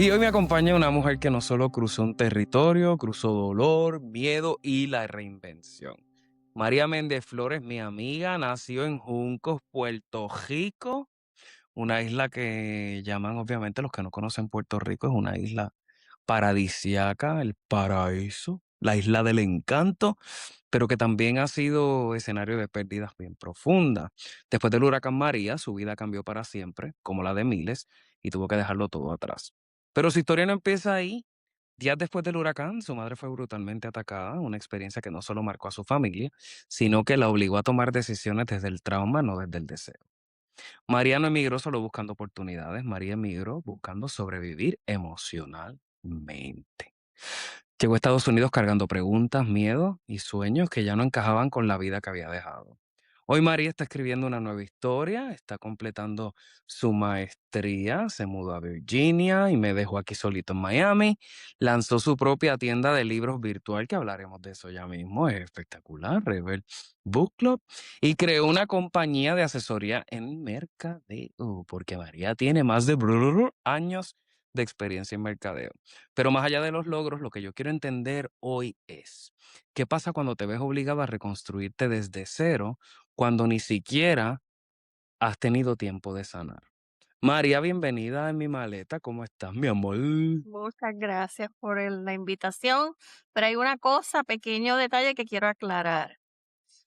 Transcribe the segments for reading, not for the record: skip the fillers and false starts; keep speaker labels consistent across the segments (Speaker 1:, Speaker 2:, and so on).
Speaker 1: Y hoy me acompaña una mujer que no solo cruzó un territorio, cruzó dolor, miedo y la reinvención. María Méndez Flores, mi amiga, nació en Juncos, Puerto Rico, una isla que llaman, obviamente, los que no conocen Puerto Rico, es una isla paradisiaca, el paraíso, la isla del encanto, pero que también ha sido escenario de pérdidas bien profundas. Después del huracán María, su vida cambió para siempre, como la de miles, y tuvo que dejarlo todo atrás. Pero su historia no empieza ahí. Días después del huracán, su madre fue brutalmente atacada, una experiencia que no solo marcó a su familia, sino que la obligó a tomar decisiones desde el trauma, no desde el deseo. María no emigró solo buscando oportunidades, María emigró buscando sobrevivir emocionalmente. Llegó a Estados Unidos cargando preguntas, miedos y sueños que ya no encajaban con la vida que había dejado. Hoy María está escribiendo una nueva historia, está completando su maestría, se mudó a Virginia y me dejó aquí solito en Miami. Lanzó su propia tienda de libros virtual, que hablaremos de eso ya mismo, es espectacular, Rebel Book Club. Y creó una compañía de asesoría en mercadeo, porque María tiene más de años de experiencia en mercadeo. Pero más allá de los logros, lo que yo quiero entender hoy es, ¿qué pasa cuando te ves obligado a reconstruirte desde cero cuando ni siquiera has tenido tiempo de sanar? María, bienvenida en mi maleta. ¿Cómo estás, mi amor?
Speaker 2: Muchas gracias por la invitación, pero hay una cosa, pequeño detalle que quiero aclarar.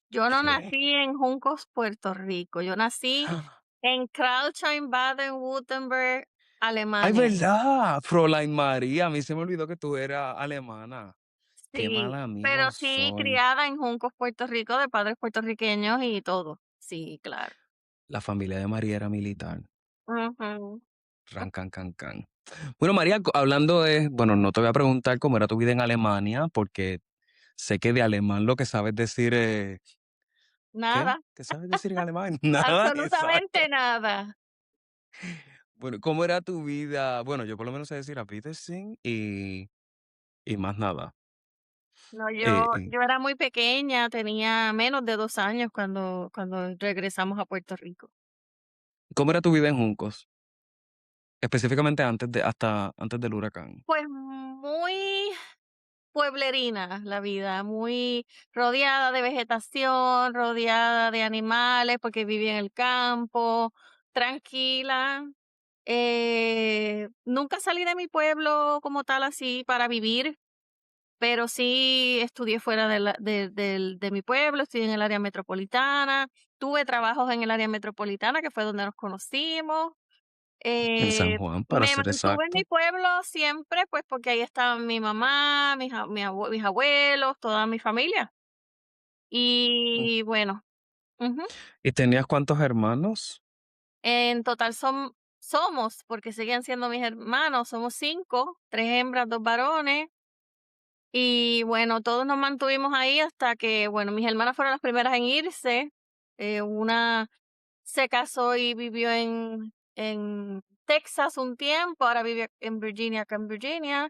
Speaker 2: Yo no
Speaker 1: ¿Qué?
Speaker 2: nací en Juncos, Puerto Rico, yo nací en Crouching, Baden-Württemberg,
Speaker 1: Ay,
Speaker 2: Alemania.
Speaker 1: ¿verdad? Fräulein María, a mí se me olvidó que tú eras alemana. Qué mal
Speaker 2: Sí,
Speaker 1: amigo
Speaker 2: pero sí
Speaker 1: soy.
Speaker 2: criada en Juncos, Puerto Rico, de padres puertorriqueños y todo. Sí, claro.
Speaker 1: La familia de María era militar.
Speaker 2: Ujú.
Speaker 1: Ran, can, can, can. Bueno, María, hablando de, bueno, no te voy a preguntar cómo era tu vida en Alemania, porque sé que de alemán lo que sabes decir es, ¿qué?
Speaker 2: Nada,
Speaker 1: ¿Qué sabes decir en alemán? Nada,
Speaker 2: absolutamente
Speaker 1: exacto.
Speaker 2: nada.
Speaker 1: Bueno, ¿cómo era tu vida? Bueno, yo por lo menos sé decir a Wiedersehen y más nada.
Speaker 2: No,
Speaker 1: Eh,
Speaker 2: yo,
Speaker 1: eh,
Speaker 2: yo era muy pequeña, tenía menos de 2 años cuando regresamos a Puerto Rico.
Speaker 1: ¿Cómo era tu vida en Juncos? Específicamente hasta antes del huracán.
Speaker 2: Pues muy pueblerina la vida, muy rodeada de vegetación, rodeada de animales, porque vivía en el campo, tranquila. Nunca salí de mi pueblo como tal así para vivir, pero sí estudié fuera de mi pueblo, estudié en el área metropolitana, tuve trabajos en el área metropolitana, que fue donde nos conocimos.
Speaker 1: En San
Speaker 2: Eh,
Speaker 1: Juan, para
Speaker 2: Me
Speaker 1: ser
Speaker 2: mantuve en mi
Speaker 1: exacto.
Speaker 2: pueblo siempre, pues, porque ahí estaba mi mamá, mis abuelos, toda mi familia.
Speaker 1: Mm.
Speaker 2: Y bueno, ujú,
Speaker 1: ¿Y tenías cuántos hermanos?
Speaker 2: en total somos, porque seguían siendo mis hermanos, somos 5, 3 hembras, 2 varones. Y bueno, todos nos mantuvimos ahí hasta que, bueno, mis hermanas fueron las primeras en irse. Una se casó y vivió en Texas un tiempo, ahora vive en Virginia, acá en Virginia.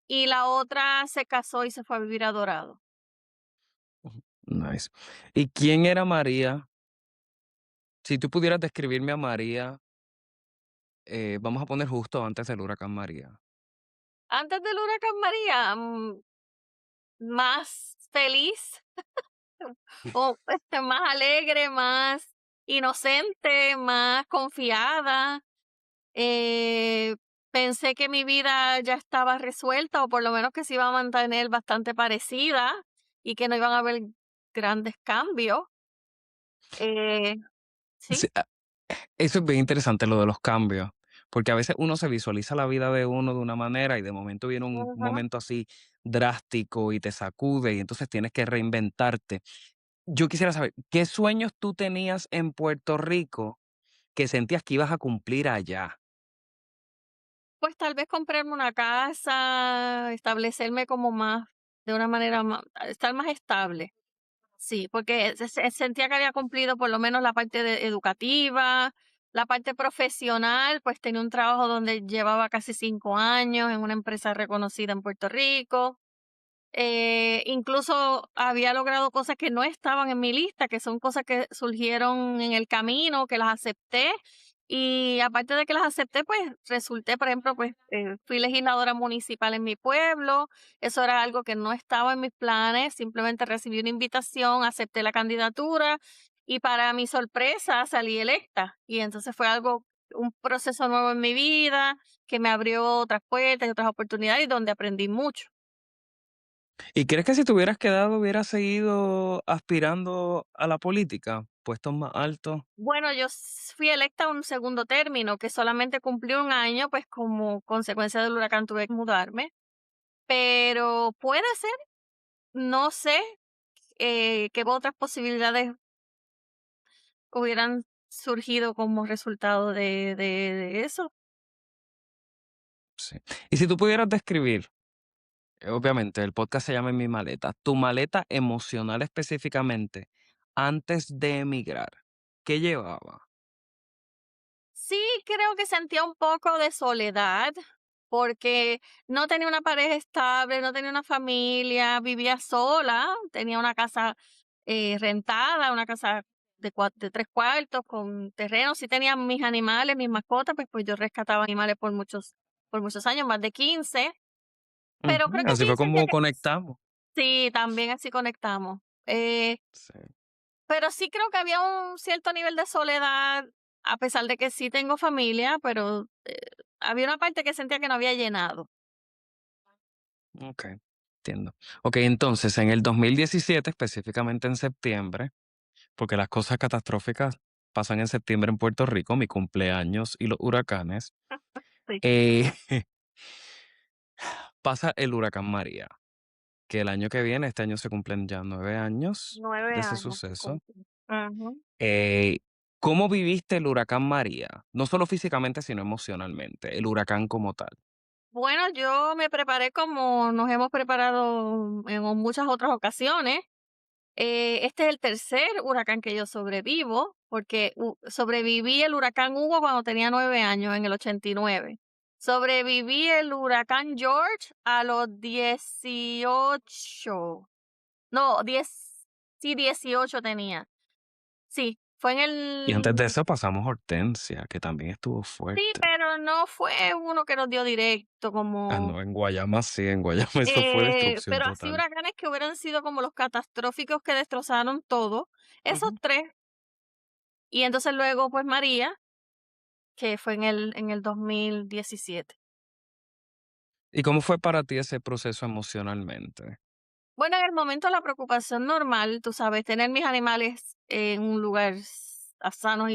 Speaker 2: Y la otra se casó y se fue a vivir a Dorado.
Speaker 1: Ujú, nice. ¿Y quién era María? Si tú pudieras describirme a María, vamos a poner justo antes del huracán María.
Speaker 2: Antes del huracán María, más feliz o más alegre, más inocente, más confiada. Eh, Pensé que mi vida ya estaba resuelta o por lo menos que se iba a mantener bastante parecida y que no iban a haber grandes cambios. Eh, sí.
Speaker 1: Sí, eso es bien interesante lo de los cambios, porque a veces uno se visualiza la vida de uno de una manera y de momento viene un
Speaker 2: Ujú.
Speaker 1: momento así drástico y te sacude y entonces tienes que reinventarte. Yo quisiera saber, ¿qué sueños tú tenías en Puerto Rico que sentías que ibas a cumplir allá?
Speaker 2: Pues tal vez comprarme una casa, establecerme como más, de una manera más, estar más estable. Sí, porque sentía que había cumplido por lo menos la parte educativa, la parte profesional, pues tenía un trabajo donde llevaba casi 5 años en una empresa reconocida en Puerto Rico. Incluso había logrado cosas que no estaban en mi lista, que son cosas que surgieron en el camino, que las acepté Y aparte de que las acepté, pues resulté, por ejemplo, pues fui legisladora municipal en mi pueblo. Eso era algo que no estaba en mis planes. Simplemente recibí una invitación, acepté la candidatura y para mi sorpresa salí electa. Y entonces fue algo, un proceso nuevo en mi vida que me abrió otras puertas y otras oportunidades y donde aprendí mucho.
Speaker 1: ¿Y crees que si te hubieras quedado, hubieras seguido aspirando a la política? Puestos más altos.
Speaker 2: Bueno, yo fui electa a un segundo término que solamente cumplí un año, pues como consecuencia del huracán tuve que mudarme, pero puede ser, no sé, qué otras posibilidades hubieran surgido como resultado de eso.
Speaker 1: Sí. Y si tú pudieras describir, obviamente el podcast se llama En mi maleta, tu maleta emocional específicamente, antes de emigrar, ¿qué llevaba?
Speaker 2: Sí, creo que sentía un poco de soledad porque no tenía una pareja estable, no tenía una familia, vivía sola, tenía una casa rentada, una casa de 3 cuartos con terreno. Sí tenía mis animales, mis mascotas, pues yo rescataba animales por muchos años, más de 15. Pero creo
Speaker 1: Ujú,
Speaker 2: que
Speaker 1: así
Speaker 2: sí
Speaker 1: fue
Speaker 2: sentía
Speaker 1: como
Speaker 2: que
Speaker 1: conectamos.
Speaker 2: sí, también así conectamos.
Speaker 1: Sí.
Speaker 2: Pero sí creo que había un cierto nivel de soledad, a pesar de que sí tengo familia, pero, había una parte que sentía que no había llenado.
Speaker 1: Ok, entiendo. Ok, entonces en el 2017, específicamente en septiembre, porque las cosas catastróficas pasan en septiembre en Puerto Rico, mi cumpleaños y los huracanes,
Speaker 2: Sí.
Speaker 1: eh, pasa el huracán María, que el año que viene, este año se cumplen ya 9 años
Speaker 2: 9
Speaker 1: de ese
Speaker 2: años se
Speaker 1: suceso.
Speaker 2: cumplen. Ujú.
Speaker 1: Eh, ¿Cómo viviste el huracán María? No solo físicamente, sino emocionalmente, el huracán como tal.
Speaker 2: Bueno, yo me preparé como nos hemos preparado en muchas otras ocasiones. Este es el tercer huracán que yo sobrevivo, porque sobreviví el huracán Hugo cuando tenía 9 años, en el 89. Sobreviví el huracán George a los 18. No, 10, sí, 18 tenía. Sí, fue en
Speaker 1: Y antes de
Speaker 2: el...
Speaker 1: eso pasamos Hortensia, que también estuvo
Speaker 2: Sí,
Speaker 1: fuerte.
Speaker 2: pero no fue uno que nos dio directo
Speaker 1: Ah,
Speaker 2: como...
Speaker 1: no, en Guayama sí, en Guayama eso fue destrucción
Speaker 2: Pero así
Speaker 1: total.
Speaker 2: huracanes que hubieran sido como los catastróficos que destrozaron todo, esos
Speaker 1: Ujú.
Speaker 2: tres. Y entonces luego, pues María, que fue en el 2017.
Speaker 1: ¿Y cómo fue para ti ese proceso emocionalmente?
Speaker 2: Bueno, en el momento la preocupación normal, tú sabes, tener mis animales en un lugar sanos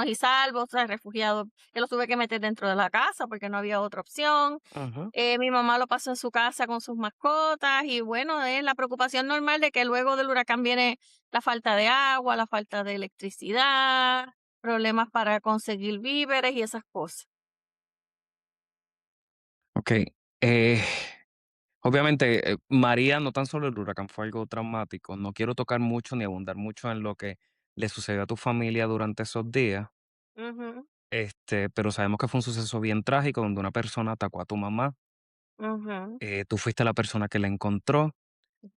Speaker 2: y salvos, o sea, refugiados, que los tuve que meter dentro de la casa porque no había otra opción.
Speaker 1: Ajá.
Speaker 2: Mi mamá lo pasó en su casa con sus mascotas y bueno, es la preocupación normal de que luego del huracán viene la falta de agua, la falta de electricidad, problemas para conseguir víveres y esas cosas.
Speaker 1: Okey, obviamente, María, no tan solo el huracán fue algo traumático, no quiero tocar mucho ni abundar mucho en lo que le sucedió a tu familia durante esos días,
Speaker 2: Ujú,
Speaker 1: pero sabemos que fue un suceso bien trágico donde una persona atacó a tu mamá,
Speaker 2: ujú,
Speaker 1: tú fuiste la persona que la encontró,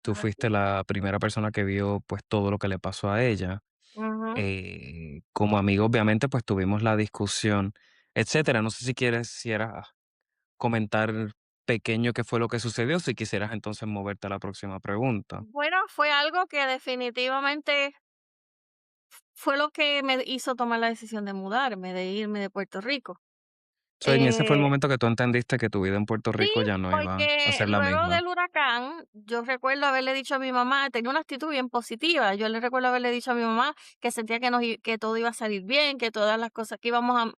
Speaker 1: tú
Speaker 2: así,
Speaker 1: fuiste la primera persona que vio, pues, todo lo que le pasó a ella.
Speaker 2: ujú.
Speaker 1: Como amigo, obviamente, pues, tuvimos la discusión, etcétera. No sé si quisieras comentar pequeño qué fue lo que sucedió, si quisieras entonces moverte a la próxima pregunta.
Speaker 2: Bueno, fue algo que definitivamente fue lo que me hizo tomar la decisión de mudarme, de irme de Puerto Rico.
Speaker 1: So, en ese fue el
Speaker 2: Eh,
Speaker 1: momento que tú entendiste que tu vida en Puerto
Speaker 2: sí,
Speaker 1: Rico ya no iba a
Speaker 2: porque
Speaker 1: ser la
Speaker 2: luego
Speaker 1: misma.
Speaker 2: del huracán, yo recuerdo haberle dicho a mi mamá, tenía una actitud bien positiva. Yo le recuerdo haberle dicho a mi mamá que sentía que todo iba a salir bien, que todas las cosas que íbamos o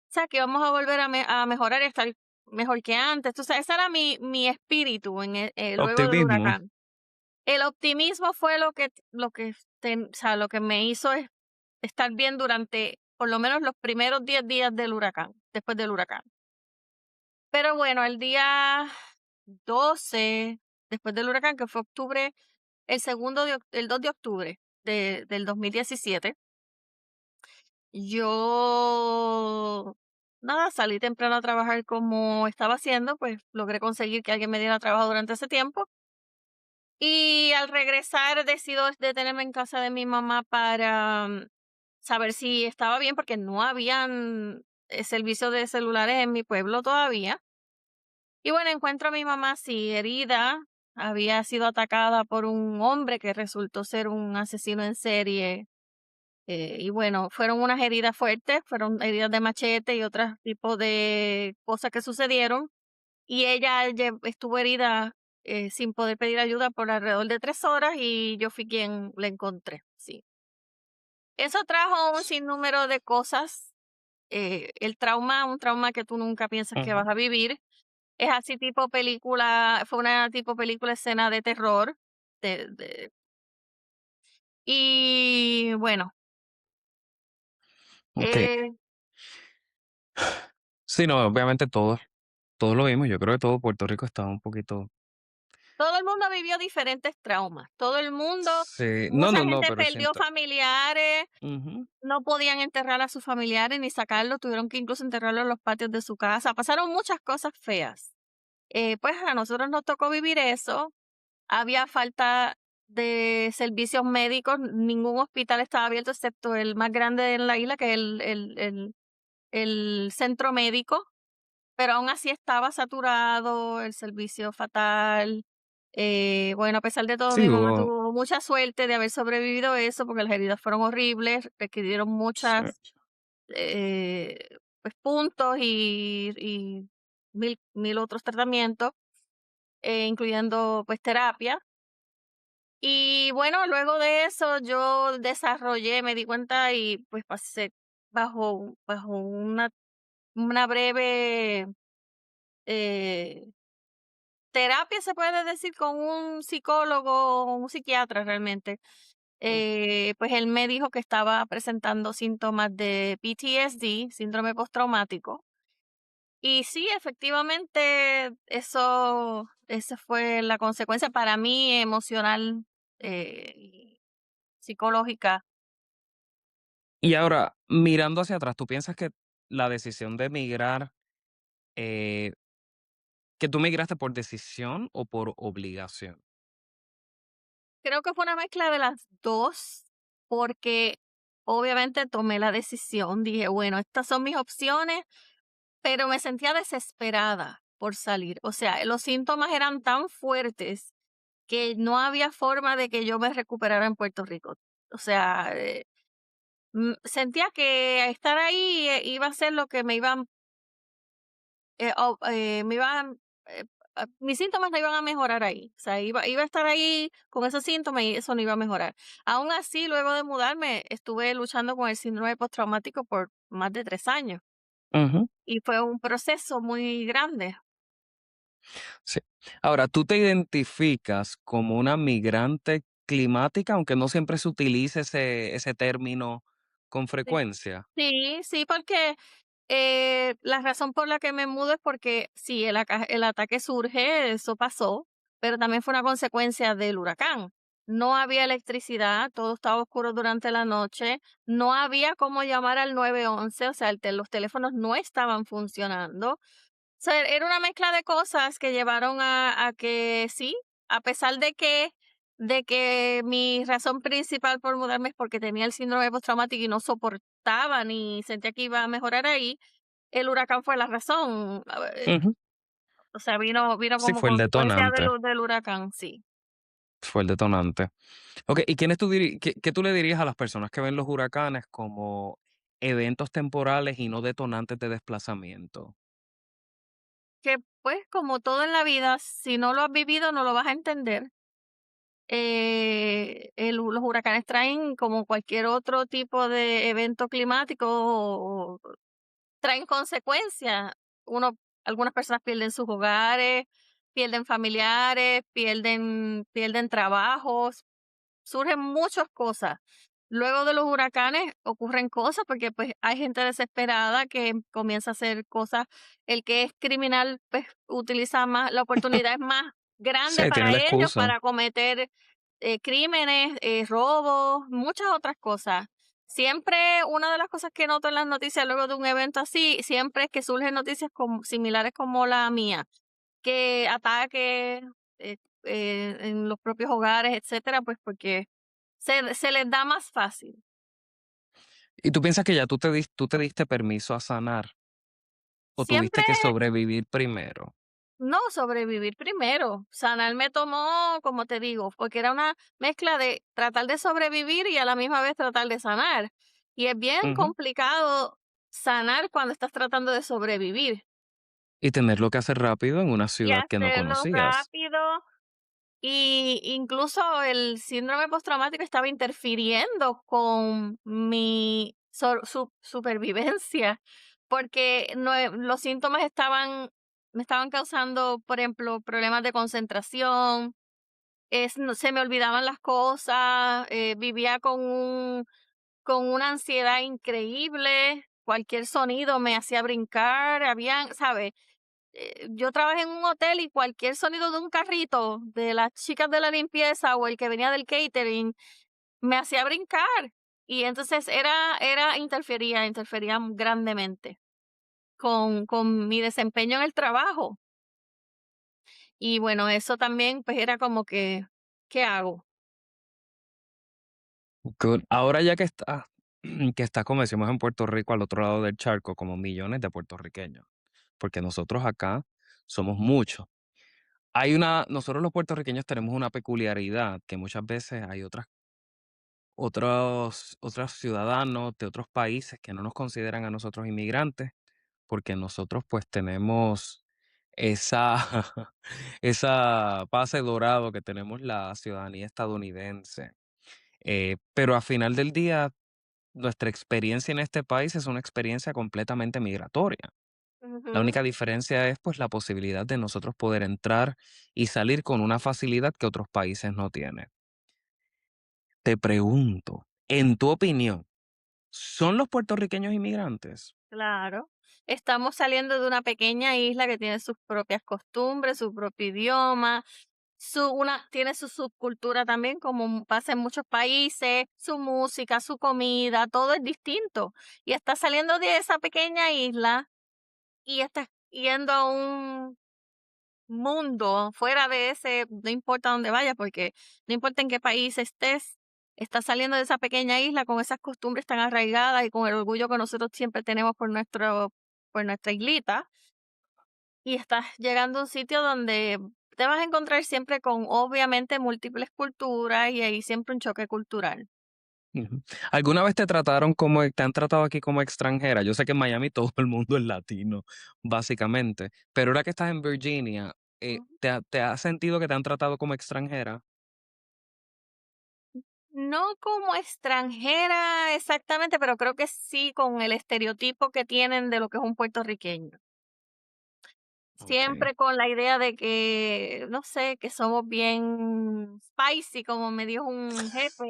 Speaker 2: sea, que íbamos a volver a mejorar y a estar mejor que antes. Entonces, ese era mi espíritu luego del
Speaker 1: Optimismo.
Speaker 2: huracán. El optimismo fue o sea, lo que me hizo estar bien durante por lo menos los primeros 10 días del huracán, después del huracán. Pero bueno, el día 12 después del huracán, que fue octubre, el 2 de octubre del 2017, yo, nada, salí temprano a trabajar como estaba haciendo, pues logré conseguir que alguien me diera trabajo durante ese tiempo. Y al regresar decido detenerme en casa de mi mamá saber si estaba bien, porque no habían servicio de celulares en mi pueblo todavía. Y bueno, encuentro a mi mamá sí herida, había sido atacada por un hombre que resultó ser un asesino en serie. Y bueno, fueron unas heridas fuertes, fueron heridas de machete y otros tipos de cosas que sucedieron. Y ella estuvo herida sin poder pedir ayuda por alrededor de 3 horas y yo fui quien la encontré, sí. Eso trajo un sinnúmero de cosas. El trauma, un trauma que tú nunca piensas que
Speaker 1: Ujú.
Speaker 2: vas a vivir. Es así tipo película, fue una tipo película escena de terror. Y bueno,
Speaker 1: Okey.
Speaker 2: eh,
Speaker 1: Sí, no, obviamente todos lo vimos. Yo creo que todo Puerto Rico estaba un poquito.
Speaker 2: todo el mundo vivió diferentes traumas. Todo el mundo,
Speaker 1: Sí. No,
Speaker 2: mucha
Speaker 1: no, no,
Speaker 2: gente
Speaker 1: pero
Speaker 2: perdió
Speaker 1: siento.
Speaker 2: familiares,
Speaker 1: Ujú.
Speaker 2: no podían enterrar a sus familiares ni sacarlos, tuvieron que incluso enterrarlo en los patios de su casa. Pasaron muchas cosas feas. Pues a nosotros nos tocó vivir eso. Había falta de servicios médicos, ningún hospital estaba abierto excepto el más grande en la isla, que es el centro médico, pero aún así estaba saturado, el servicio fatal. Bueno, a pesar de todo,
Speaker 1: Sí,
Speaker 2: mi mamá
Speaker 1: hubo.
Speaker 2: tuvo mucha suerte de haber sobrevivido eso, porque las heridas fueron horribles, requirieron
Speaker 1: Sí.
Speaker 2: muchas pues, puntos y mil otros tratamientos, incluyendo pues terapia. Y bueno, luego de eso yo desarrollé, me di cuenta y pues pasé bajo una breve eh, terapia, se puede decir, con un psicólogo o un psiquiatra realmente.
Speaker 1: Mm.
Speaker 2: Pues él me dijo que estaba presentando síntomas de PTSD, síndrome postraumático. Y sí, efectivamente, esa fue la consecuencia para mí emocional y psicológica.
Speaker 1: Y ahora, mirando hacia atrás, ¿tú piensas que la decisión de emigrar, eh, que tú migraste por decisión o por obligación?
Speaker 2: Creo que fue una mezcla de las dos, porque obviamente tomé la decisión, dije, bueno, estas son mis opciones, pero me sentía desesperada por salir. O sea, los síntomas eran tan fuertes que no había forma de que yo me recuperara en Puerto Rico. O sea, sentía que estar ahí iba a ser lo que me iban, mis síntomas no iban a mejorar ahí. O sea, iba a estar ahí con esos síntomas y eso no iba a mejorar. Aún así, luego de mudarme, estuve luchando con el síndrome postraumático por más de 3 años
Speaker 1: Ujú.
Speaker 2: y fue un proceso muy grande.
Speaker 1: Sí. Ahora, ¿tú te identificas como una migrante climática, aunque no siempre se utilice ese término con
Speaker 2: Sí,
Speaker 1: frecuencia?
Speaker 2: sí, sí, porque la razón por la que me mudo es porque sí, el ataque surge, eso pasó, pero también fue una consecuencia del huracán. No había electricidad, todo estaba oscuro durante la noche, no había cómo llamar al 911, o sea, los teléfonos no estaban funcionando. O sea, era una mezcla de cosas que llevaron a que sí, a pesar de que mi razón principal por mudarme es porque tenía el síndrome postraumático y no soportaba ni sentía que iba a mejorar ahí, el huracán fue la razón.
Speaker 1: Ujú.
Speaker 2: O sea, vino
Speaker 1: Sí,
Speaker 2: como
Speaker 1: fue el
Speaker 2: consecuencia
Speaker 1: detonante,
Speaker 2: del huracán, sí.
Speaker 1: fue el detonante. Okey, ¿y quiénes tú qué tú le dirías a las personas que ven los huracanes como eventos temporales y no detonantes de desplazamiento?
Speaker 2: Que pues como todo en la vida, si no lo has vivido, no lo vas a entender. Los huracanes traen como cualquier otro tipo de evento climático, traen consecuencias. Algunas personas pierden sus hogares, pierden familiares, pierden trabajos, surgen muchas cosas. Luego de los huracanes ocurren cosas porque pues hay gente desesperada que comienza a hacer cosas. El que es criminal pues utiliza más, la oportunidad es más grande
Speaker 1: Sí, tiene
Speaker 2: para
Speaker 1: la
Speaker 2: ellos
Speaker 1: excusa.
Speaker 2: para cometer crímenes, robos, muchas otras cosas. Siempre una de las cosas que noto en las noticias luego de un evento así, siempre es que surgen noticias similares como la mía, que ataques en los propios hogares, etcétera, pues porque se les da más fácil.
Speaker 1: ¿Y tú piensas que ya tú te diste permiso a sanar o
Speaker 2: Siempre
Speaker 1: tuviste que sobrevivir primero?
Speaker 2: no, sobrevivir primero. Sanar me tomó, como te digo, porque era una mezcla de tratar de sobrevivir y a la misma vez tratar de sanar. Y es bien
Speaker 1: Ujú.
Speaker 2: complicado sanar cuando estás tratando de sobrevivir
Speaker 1: Y tenerlo que hacer rápido en una
Speaker 2: y
Speaker 1: ciudad que no
Speaker 2: hacerlo
Speaker 1: conocías.
Speaker 2: rápido. Y incluso el síndrome postraumático estaba interfiriendo con mi supervivencia, porque los síntomas me estaban causando, por ejemplo, problemas de concentración, no, se me olvidaban las cosas, vivía con una ansiedad increíble, cualquier sonido me hacía brincar, habían, ¿sabes? Yo trabajé en un hotel y cualquier sonido de un carrito, de las chicas de la limpieza o el que venía del catering, me hacía brincar. Y entonces interfería grandemente con mi desempeño en el trabajo. Y bueno, eso también pues era como que, ¿qué hago?
Speaker 1: Good. Ahora ya que estás que estás, como decimos en Puerto Rico, al otro lado del charco, como millones de puertorriqueños, porque nosotros acá somos muchos. Nosotros los puertorriqueños tenemos una peculiaridad que muchas veces hay otros ciudadanos de otros países que no nos consideran a nosotros inmigrantes, porque nosotros pues tenemos esa, esa pase dorado que tenemos la ciudadanía estadounidense. Pero al final del día, nuestra experiencia en este país es una experiencia completamente migratoria. La
Speaker 2: Ujú.
Speaker 1: única diferencia es pues la posibilidad de nosotros poder entrar y salir con una facilidad que otros países no tienen. Te pregunto, en tu opinión, ¿son los puertorriqueños inmigrantes?
Speaker 2: Claro. Estamos saliendo de una pequeña isla que tiene sus propias costumbres, su propio idioma, tiene su subcultura también, como pasa en muchos países, su música, su comida, todo es distinto. Y está saliendo de esa pequeña isla y está yendo a un mundo fuera de ese, no importa dónde vaya, porque no importa en qué país estés, estás saliendo de esa pequeña isla con esas costumbres tan arraigadas y con el orgullo que nosotros siempre tenemos por nuestra islita, y estás llegando a un sitio donde te vas a encontrar siempre con, obviamente, múltiples culturas y hay siempre un choque cultural.
Speaker 1: Ujú. ¿Alguna vez te han tratado aquí como extranjera? Yo sé que en Miami todo el mundo es latino, básicamente, pero ahora que estás en Virginia,
Speaker 2: Ujú.
Speaker 1: ¿te has sentido que te han tratado como extranjera?
Speaker 2: No como extranjera exactamente, pero creo que sí con el estereotipo que tienen de lo que es un puertorriqueño.
Speaker 1: Ok.
Speaker 2: Siempre con la idea de que, no sé, que somos bien spicy, como me dijo un jefe,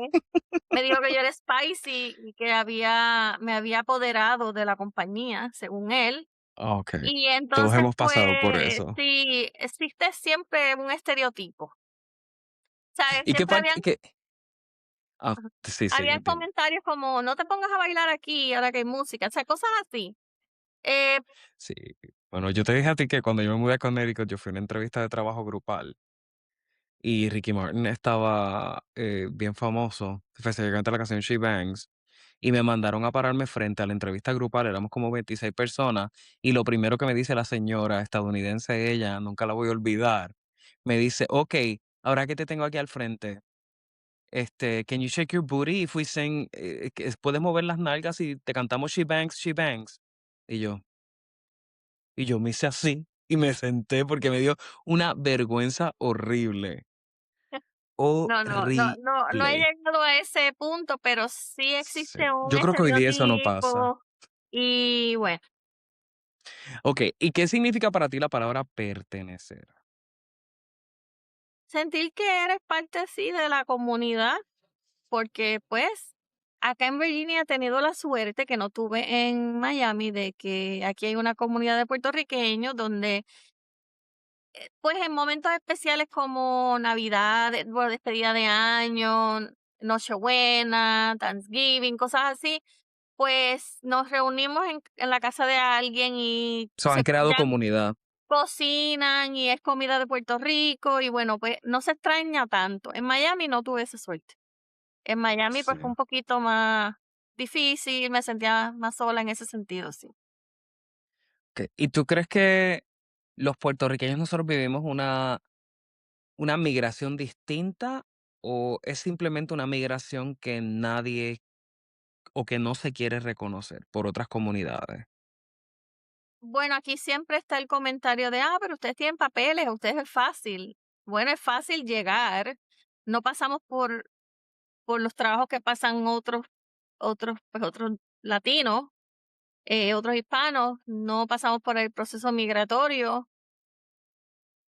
Speaker 2: me dijo que yo era spicy y que me había apoderado de la compañía, según él.
Speaker 1: Ok.
Speaker 2: Y
Speaker 1: Todos
Speaker 2: entonces,
Speaker 1: hemos pasado por
Speaker 2: pues,
Speaker 1: eso.
Speaker 2: sí, existe siempre un estereotipo, ¿sabes?
Speaker 1: ¿Y qué
Speaker 2: Siempre
Speaker 1: parte qué? Ah,
Speaker 2: ajá,
Speaker 1: sí, sí,
Speaker 2: habían
Speaker 1: dime.
Speaker 2: comentarios como: "No te pongas a bailar aquí ahora que hay música", o sea, cosas así. Eh,
Speaker 1: Sí. Bueno, yo te dije a ti que cuando yo me mudé a Connecticut, yo fui a una entrevista de trabajo grupal y Ricky Martin estaba, bien famoso, específicamente la canción She Bangs, y me mandaron a pararme frente a la entrevista grupal, éramos como 26 personas, y lo primero que me dice la señora estadounidense, ella, nunca la voy a olvidar, me dice: "Okey, ahora que te tengo aquí al frente, can you shake your booty if we sing, que puedes mover las nalgas y te cantamos She Bangs, She Bangs?". Y yo me hice así y me senté porque me dio una vergüenza horrible,
Speaker 2: no he
Speaker 1: horrible.
Speaker 2: llegado a ese punto, pero sí
Speaker 1: Sí,
Speaker 2: existe un
Speaker 1: yo creo que hoy día eso no pasa.
Speaker 2: estereotipo y bueno,
Speaker 1: Okey, ¿y qué significa para ti la palabra pertenecer?
Speaker 2: sentir que eres parte, sí, de la comunidad, porque, pues, acá en Virginia he tenido la suerte que no tuve en Miami, de que aquí hay una comunidad de puertorriqueños donde, pues, en momentos especiales como Navidad, bueno, despedida de año, Nochebuena, Thanksgiving, cosas así, pues, nos reunimos en la casa de alguien y
Speaker 1: Se han creado
Speaker 2: ya
Speaker 1: comunidad.
Speaker 2: cocinan y es comida de Puerto Rico y bueno, pues, no se extraña tanto. En Miami no tuve esa suerte. En Miami, pues,
Speaker 1: Sí.
Speaker 2: fue un poquito más. difícil, me sentía más sola en ese sentido, sí.
Speaker 1: ¿Y tú crees que los puertorriqueños nosotros vivimos una migración distinta o es simplemente una migración que nadie o que no se quiere reconocer por otras comunidades?
Speaker 2: Bueno, aquí siempre está el comentario de, pero ustedes tienen papeles, a ustedes es fácil. Bueno, es fácil llegar, no pasamos por los trabajos que pasan otros latinos, otros hispanos, no pasamos por el proceso migratorio,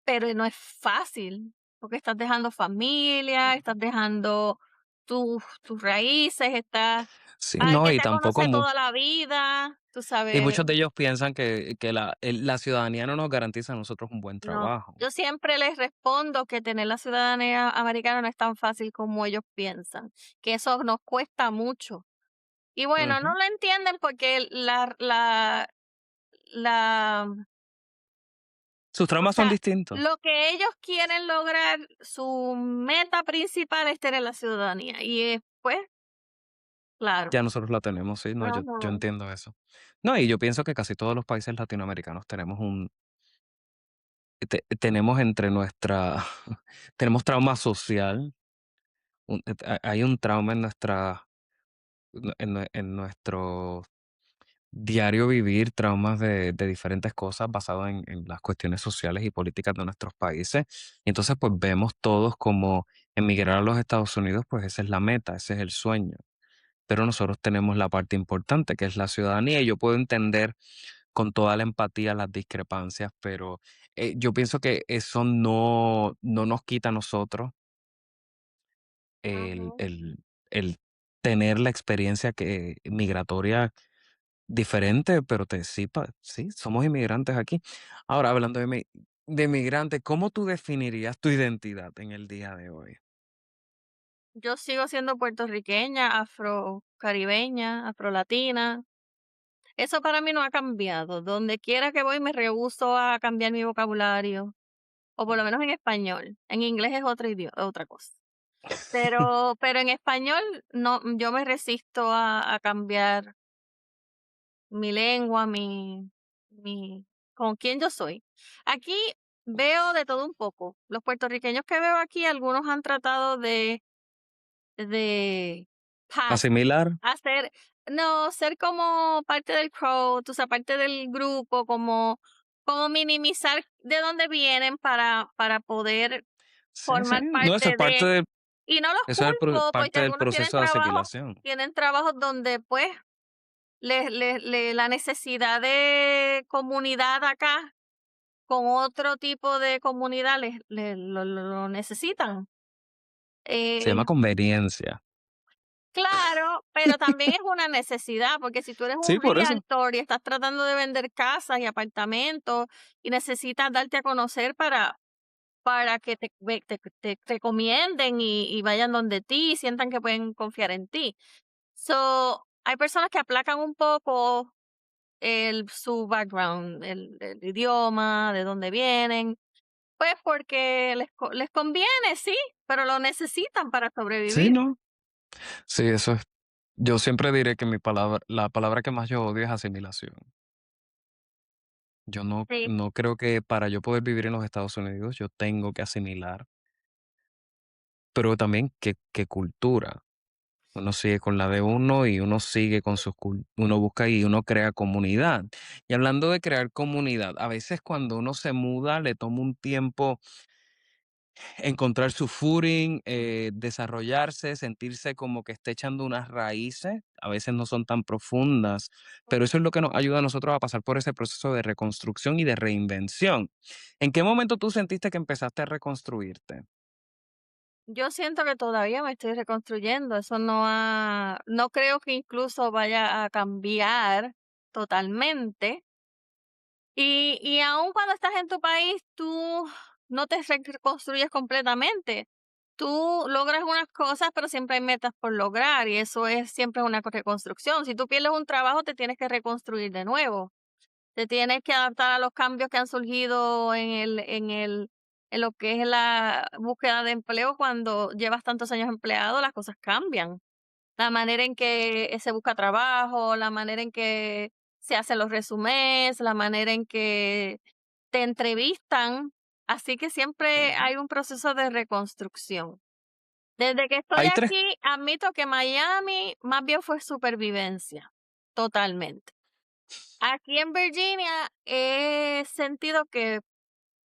Speaker 2: pero no es fácil, porque estás dejando familia, estás dejando tus raíces,
Speaker 1: Sí,
Speaker 2: al
Speaker 1: no,
Speaker 2: que
Speaker 1: y
Speaker 2: te
Speaker 1: tampoco
Speaker 2: conoce toda la vida, tú
Speaker 1: y
Speaker 2: sabes.
Speaker 1: muchos de ellos piensan que la ciudadanía no nos garantiza a nosotros un buen
Speaker 2: No,
Speaker 1: trabajo.
Speaker 2: yo siempre les respondo que tener la ciudadanía americana no es tan fácil como ellos piensan, que eso nos cuesta mucho. Y bueno, no
Speaker 1: Ujú.
Speaker 2: lo entienden porque la,
Speaker 1: Sus
Speaker 2: o
Speaker 1: traumas son
Speaker 2: sea,
Speaker 1: distintos.
Speaker 2: lo que ellos quieren lograr, su meta principal es tener la ciudadanía. Y pues, claro.
Speaker 1: Ya nosotros la tenemos, sí, no, yo
Speaker 2: Ajá,
Speaker 1: entiendo eso. No, y yo pienso que casi todos los países latinoamericanos tenemos entre nuestra tenemos trauma social, hay un trauma en nuestra en nuestro diario vivir, traumas de diferentes cosas basados en las cuestiones sociales y políticas de nuestros países. Y entonces, pues vemos todos como emigrar a los Estados Unidos, pues esa es la meta, ese es el sueño. Pero nosotros tenemos la parte importante, que es la ciudadanía, y yo puedo entender con toda la empatía las discrepancias, pero yo pienso que eso no nos quita a nosotros
Speaker 2: ajá.
Speaker 1: el, el, el tener la experiencia migratoria diferente, pero sí, somos inmigrantes aquí. Ahora, hablando de inmigrantes, ¿cómo tú definirías tu identidad en el día de hoy?
Speaker 2: Yo sigo siendo puertorriqueña, afrocaribeña, afrolatina. Eso para mí no ha cambiado. Donde quiera que voy me rehúso a cambiar mi vocabulario, o por lo menos en español. En inglés es otra cosa. Pero en español no, yo me resisto a cambiar mi lengua, mi, con quién yo soy. Aquí veo de todo un poco. Los puertorriqueños que veo aquí, algunos han tratado de pass,
Speaker 1: ¿Asimilar?
Speaker 2: hacer, no, ser como parte del crowd, o sea, parte del grupo, como minimizar de dónde vienen para poder
Speaker 1: Sí, sí.
Speaker 2: formar
Speaker 1: No, eso es
Speaker 2: parte de, y no los culpo, porque
Speaker 1: parte del
Speaker 2: algunos
Speaker 1: proceso de asimilación.
Speaker 2: tienen trabajos donde pues la necesidad de comunidad acá con otro tipo de comunidad lo necesitan.
Speaker 1: Se llama
Speaker 2: Eh,
Speaker 1: conveniencia.
Speaker 2: Claro, pero también es una necesidad, porque si tú eres
Speaker 1: Sí,
Speaker 2: un
Speaker 1: por eso.
Speaker 2: realtor y estás tratando de vender casas y apartamentos y necesitas darte a conocer para que te recomienden y vayan donde ti y sientan que pueden confiar en ti. So, hay personas que aplacan un poco su background, el idioma, de dónde vienen, pues porque les conviene, sí, pero lo necesitan para
Speaker 1: Sí,
Speaker 2: sobrevivir.
Speaker 1: ¿no? Sí, eso es. Yo siempre diré que la palabra que más yo odio es asimilación. Yo
Speaker 2: Sí.
Speaker 1: no creo que para yo poder vivir en los Estados Unidos yo tengo que asimilar, pero también qué cultura. Uno sigue con la de uno y uno sigue con uno busca y uno crea comunidad. Y hablando de crear comunidad, a veces cuando uno se muda le toma un tiempo encontrar su footing, desarrollarse, sentirse como que está echando unas raíces, a veces no son tan profundas, pero eso es lo que nos ayuda a nosotros a pasar por ese proceso de reconstrucción y de reinvención. ¿En qué momento tú sentiste que empezaste a reconstruirte?
Speaker 2: Yo siento que todavía me estoy reconstruyendo, eso no creo que incluso vaya a cambiar totalmente. Y aun cuando estás en tu país, tú no te reconstruyes completamente. Tú logras unas cosas, pero siempre hay metas por lograr y eso es siempre una reconstrucción. Si tú pierdes un trabajo, te tienes que reconstruir de nuevo. Te tienes que adaptar a los cambios que han surgido en lo que es la búsqueda de empleo. Cuando llevas tantos años empleado, las cosas cambian. la manera en que se busca trabajo, la manera en que se hacen los resúmenes, la manera en que te entrevistan. Así que siempre
Speaker 1: Ujú.
Speaker 2: hay un proceso de reconstrucción. Desde que estoy
Speaker 1: Hay 3
Speaker 2: aquí, admito que Miami más bien fue supervivencia, totalmente. Aquí en Virginia he sentido que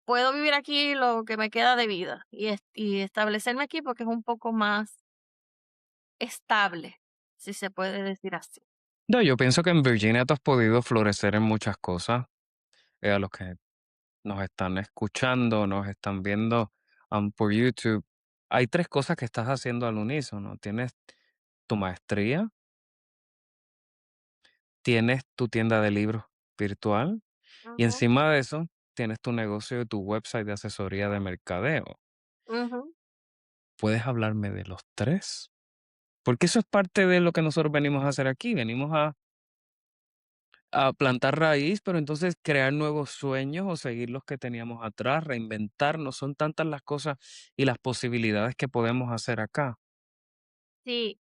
Speaker 2: puedo vivir aquí lo que me queda de vida y establecerme aquí porque es un poco más estable, si se puede decir así.
Speaker 1: no, yo pienso que en Virginia tú has podido florecer en muchas cosas, a los que nos están escuchando, nos están viendo, por YouTube. Hay 3 cosas que estás haciendo al unísono. Tienes tu maestría, tienes tu tienda de libros virtual y
Speaker 2: Ujú,
Speaker 1: encima de eso tienes tu negocio y tu website de asesoría de mercadeo.
Speaker 2: ujú.
Speaker 1: ¿Puedes hablarme de los 3? Porque eso es parte de lo que nosotros venimos a hacer aquí. Venimos a plantar raíz, pero entonces crear nuevos sueños o seguir los que teníamos atrás, reinventarnos. Son tantas las cosas y las posibilidades que podemos hacer acá.
Speaker 2: Sí,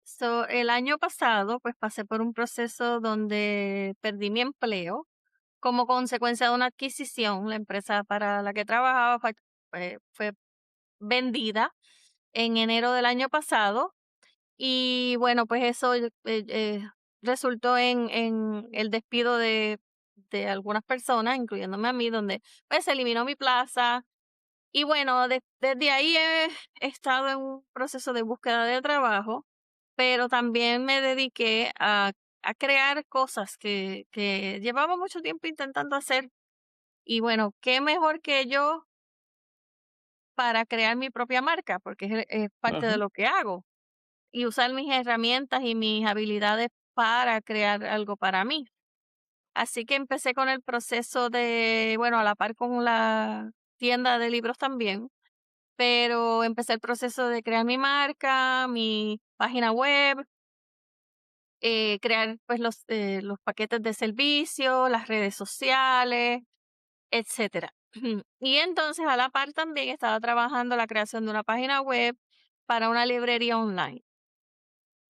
Speaker 2: el año pasado pues pasé por un proceso donde perdí mi empleo como consecuencia de una adquisición. La empresa para la que trabajaba fue vendida en enero del año pasado. Y bueno, pues eso resultó en el despido de algunas personas, incluyéndome a mí, donde pues se eliminó mi plaza. Y bueno, desde ahí he estado en un proceso de búsqueda de trabajo, pero también me dediqué a crear cosas que llevaba mucho tiempo intentando hacer. Y bueno, qué mejor que yo para crear mi propia marca, porque es parte de
Speaker 1: Ujú.
Speaker 2: lo que hago y usar mis herramientas y mis habilidades para crear algo para mí. Así que empecé con el proceso de, bueno, a la par con la tienda de libros también, pero empecé el proceso de crear mi marca, mi página web, crear pues los paquetes de servicio, las redes sociales, etcétera. Y entonces a la par también estaba trabajando la creación de una página web para una librería online.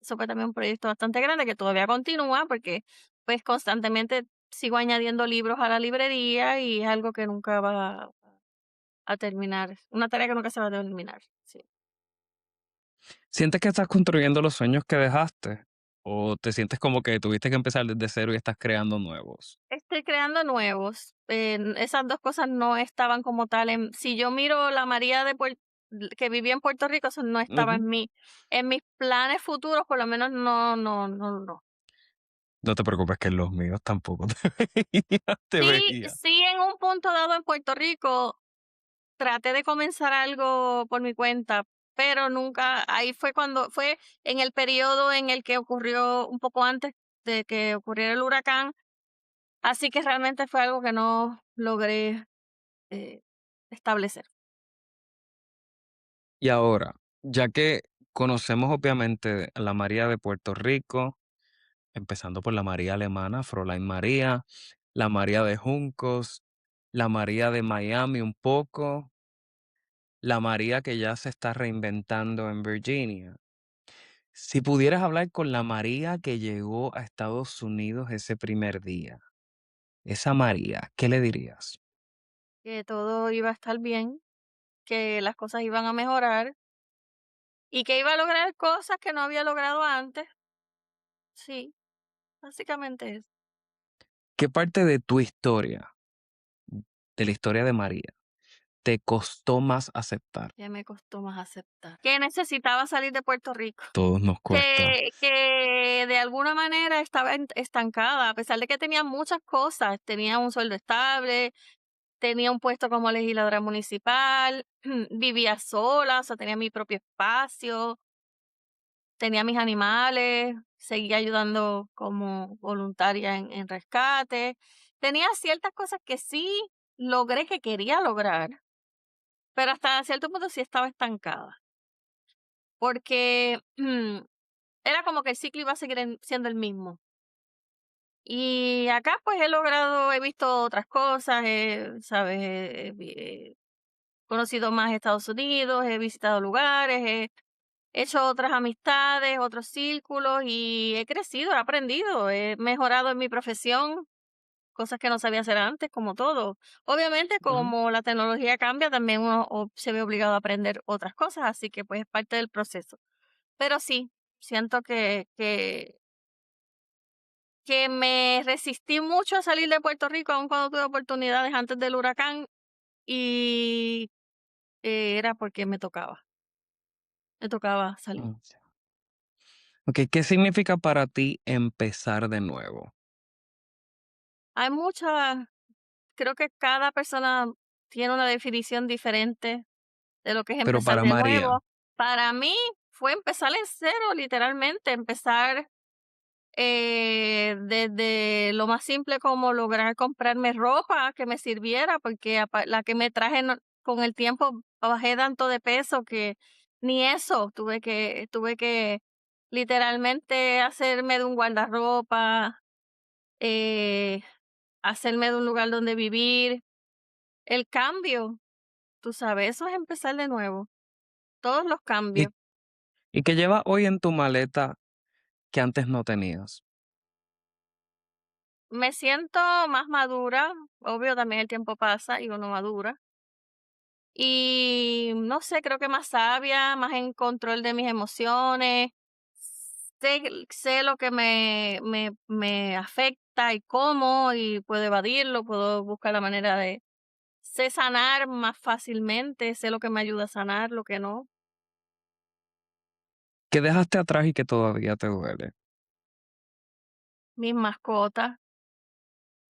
Speaker 2: Eso fue también un proyecto bastante grande que todavía continúa porque pues constantemente sigo añadiendo libros a la librería y es algo que nunca va a terminar, una tarea que nunca se va a terminar. Sí.
Speaker 1: ¿Sientes que estás construyendo los sueños que dejaste? ¿O te sientes como que tuviste que empezar desde cero y estás creando nuevos?
Speaker 2: Estoy creando nuevos. Esas dos cosas no estaban como tal si yo miro la María que vivía en Puerto Rico, eso no estaba
Speaker 1: Ujú.
Speaker 2: en mis planes futuros, por lo menos no.
Speaker 1: No te preocupes que los míos tampoco te veía, te
Speaker 2: Sí,
Speaker 1: veía.
Speaker 2: sí, en un punto dado en Puerto Rico traté de comenzar algo por mi cuenta, pero nunca, ahí fue cuando, fue en el periodo en el que ocurrió un poco antes de que ocurriera el huracán, así que realmente fue algo que no logré eh, establecer.
Speaker 1: Y ahora, ya que conocemos obviamente la María de Puerto Rico, empezando por la María alemana, Fräulein María, la María de Juncos, la María de Miami un poco, la María que ya se está reinventando en Virginia. Si pudieras hablar con la María que llegó a Estados Unidos ese primer día, esa María, ¿qué le dirías?
Speaker 2: Que todo iba a estar bien, que las cosas iban a mejorar y que iba a lograr cosas que no había logrado antes. Sí, básicamente eso.
Speaker 1: ¿Qué parte de tu historia, de la historia de María, te costó más aceptar?
Speaker 2: Que me costó más aceptar. Que necesitaba salir de Puerto Rico.
Speaker 1: Todos nos cuesta.
Speaker 2: Que de alguna manera estaba estancada, a pesar de que tenía muchas cosas, tenía un sueldo estable, tenía un puesto como legisladora municipal, vivía sola, o sea, tenía mi propio espacio, tenía mis animales, seguía ayudando como voluntaria en rescate. Tenía ciertas cosas que sí logré que quería lograr, pero hasta cierto punto sí estaba estancada, porque era como que el ciclo iba a seguir siendo el mismo. Y acá, pues, he visto otras cosas, ¿sabes? He conocido más Estados Unidos, he visitado lugares, he hecho otras amistades, otros círculos y he crecido, he aprendido, he mejorado en mi profesión, cosas que no sabía hacer antes, como todo. Obviamente,
Speaker 1: Ujú.
Speaker 2: como la tecnología cambia, también uno se ve obligado a aprender otras cosas, así que pues es parte del proceso. Pero sí, siento que me resistí mucho a salir de Puerto Rico, aun cuando tuve oportunidades antes del huracán, y era porque me tocaba salir.
Speaker 1: Mm. Okey, ¿qué significa para ti empezar de nuevo?
Speaker 2: Hay muchas, creo que cada persona tiene una definición diferente de lo que es
Speaker 1: Pero
Speaker 2: empezar
Speaker 1: para
Speaker 2: de
Speaker 1: María,
Speaker 2: nuevo. Para mí fue empezar en cero, literalmente, empezar desde lo más simple como lograr comprarme ropa que me sirviera, porque la que me traje con el tiempo bajé tanto de peso que ni eso, tuve que literalmente hacerme de un guardarropa, eh, hacerme de un lugar donde vivir. El cambio, tú sabes, eso es empezar de nuevo, todos los
Speaker 1: ¿y
Speaker 2: cambios.
Speaker 1: y qué llevas hoy en tu maleta que antes no tenías?
Speaker 2: Me siento más madura, obvio también el tiempo pasa y uno madura. Y no sé, creo que más sabia, más en control de mis emociones. Sé lo que me afecta y cómo, y puedo evadirlo, puedo buscar la manera de, sé sanar más fácilmente, sé lo que me ayuda a sanar, lo que no.
Speaker 1: ¿Qué dejaste atrás y que todavía te duele?
Speaker 2: Mis mascotas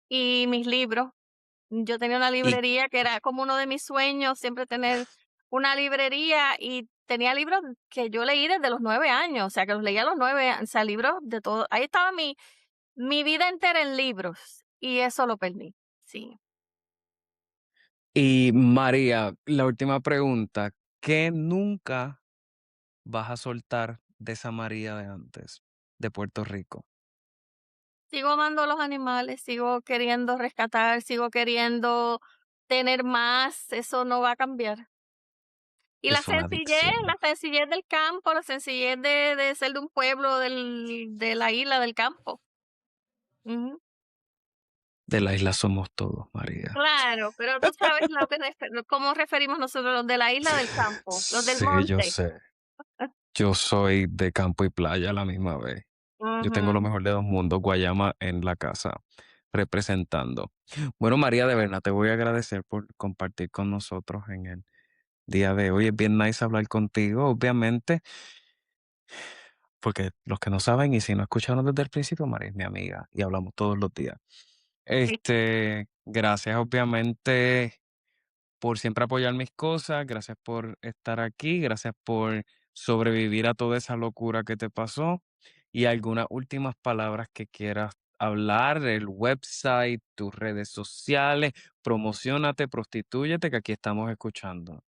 Speaker 2: y mis libros. Yo tenía una
Speaker 1: Y
Speaker 2: librería que era como uno de mis sueños, siempre tener una librería y tenía libros que yo leí desde los 9 años, o sea, que los leía a los 9, o sea, libros de todo. Ahí estaba mi vida entera en libros y eso lo perdí. Sí.
Speaker 1: y María, la última pregunta, ¿qué nunca vas a soltar de esa María de antes, de Puerto Rico?
Speaker 2: Sigo amando a los animales, sigo queriendo rescatar, sigo queriendo tener más, eso no va a cambiar. Y
Speaker 1: Es una
Speaker 2: la
Speaker 1: adicción.
Speaker 2: sencillez del campo, la sencillez de ser de un pueblo, de la isla, del campo. Ujú.
Speaker 1: De la isla somos todos, María.
Speaker 2: Claro, pero tú sabes lo que cómo referimos nosotros los de la isla del campo, los del
Speaker 1: Sí, yo
Speaker 2: monte.
Speaker 1: sé. Yo soy de campo y playa a la misma vez. Yo tengo lo
Speaker 2: Ujú.
Speaker 1: mejor de 2 mundos, Guayama en la casa, representando. Bueno, María, de verdad te voy a agradecer por compartir con nosotros en el día de hoy. Es bien nice hablar contigo, obviamente, porque los que no saben y si no escucharon desde el principio, María es mi amiga y hablamos todos los días.
Speaker 2: Sí.
Speaker 1: Gracias, obviamente, por siempre apoyar mis cosas, gracias por estar aquí, gracias por sobrevivir a toda esa locura que te pasó y algunas últimas palabras que quieras hablar, el website, tus redes sociales, promocionate, prostitúyete, que aquí estamos escuchando.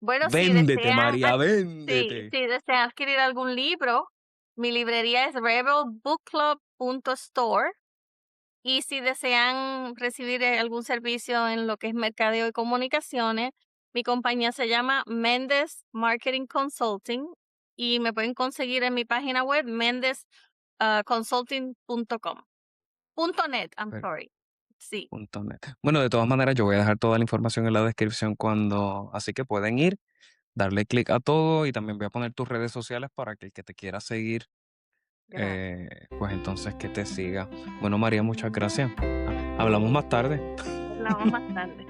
Speaker 2: Bueno, si
Speaker 1: Véndete,
Speaker 2: desean
Speaker 1: María,
Speaker 2: sí,
Speaker 1: véndete.
Speaker 2: si desean adquirir algún libro, mi librería es rebelbookclub.store. Y si desean recibir algún servicio en lo que es mercadeo y comunicaciones, mi compañía se llama Méndez Marketing Consulting y me pueden conseguir en mi página web mendezconsulting.com. .net, I'm
Speaker 1: Per-
Speaker 2: sorry. Sí,
Speaker 1: punto net. Bueno, de todas maneras, yo voy a dejar toda la información en la descripción así que pueden ir, darle clic a todo y también voy a poner tus redes sociales para que el que te quiera seguir
Speaker 2: gracias.
Speaker 1: pues entonces que te siga. Bueno, María, muchas gracias. Hablamos más tarde.
Speaker 2: Hablamos más tarde.